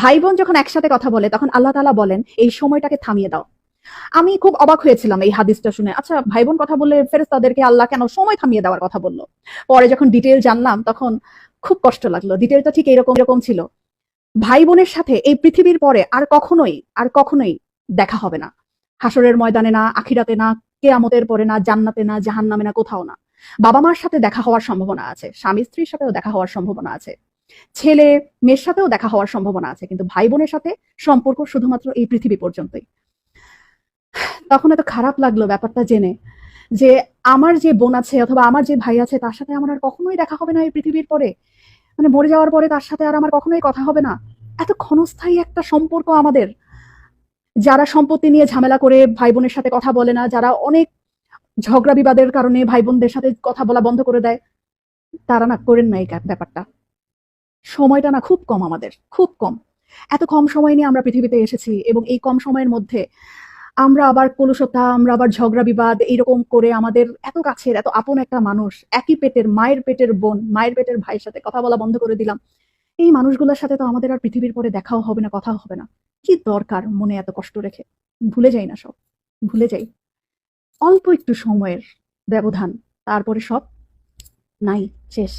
ভাই বোন যখন একসাথে কথা বলে তখন আল্লাহ তাআলা বলেন এই সময়টাকে থামিয়ে দাও। আমি খুব অবাক হয়েছিলাম এই হাদিসটা শুনে। আচ্ছা, ভাই বোন কথা বললে ফেরেশতাদেরকে আল্লাহ কেন সময় থামিয়ে দেওয়ার কথা বলল? পরে যখন ডিটেইল জানলাম তখন খুব কষ্ট লাগলো। ডিটেইলটা ঠিক এরকম ছিল। ভাই বোনের সাথে এই পৃথিবীর পরে আর কখনোই দেখা হবে না। হাসরের ময়দানে না, আখিরাতে না, কেয়ামতের পরে না, জান্নাতে না, জাহান্নামে না, কোথাও না। বাবা মার সাথে দেখা হওয়ার সম্ভাবনা আছে, স্বামী স্ত্রীর সাথেও দেখা হওয়ার সম্ভাবনা আছে, ছেলে মেয়ের সাথেও দেখা হওয়ার সম্ভাবনা আছে, কিন্তু ভাই বোনের সাথে সম্পর্ক শুধুমাত্র এই পৃথিবী পর্যন্তই। তখন এত খারাপ লাগলো ব্যাপারটা জেনে যে আমার যে বোন আছে অথবা আমার যে ভাই আছে তার সাথে আমার আর কখনোই দেখা হবে না এই পৃথিবীর পরে। মানে মরে যাওয়ার পরে তার সাথে আর আমার কখনোই কথা হবে না। এত ক্ষণস্থায়ী একটা সম্পর্ক আমাদের। যারা সম্পত্তি নিয়ে ঝামেলা করে ভাই বোনের সাথে কথা বলে না, যারা অনেক ঝগড়া বিবাদের কারণে ভাই বোনদের সাথে কথা বলা বন্ধ করে দেয়, তারা না করেন না এই ব্যাপারটা। সময়টা না খুব কম আমাদের, খুব কম। এত কম সময় নিয়ে আমরা পৃথিবীতে এসেছি এবং এই কম সময়ের মধ্যে আমরা আবার কলুষতা, আমরা আবার ঝগড়া বিবাদ এইরকম করে আমাদের এত কাছের এত আপন একটা মানুষ, একই পেটের মায়ের পেটের বোন, মায়ের পেটের ভাইয়ের সাথে কথা বলা বন্ধ করে দিলাম। এই মানুষগুলোর সাথে তো আমাদের আর পৃথিবীর পরে দেখাও হবে না, কথাও হবে না। কি দরকার মনে এত কষ্ট রেখে? ভুলে যাই না সব, ভুলে যাই। অল্প একটু সময়ের ব্যবধান, তারপরে সব নাই, শেষ।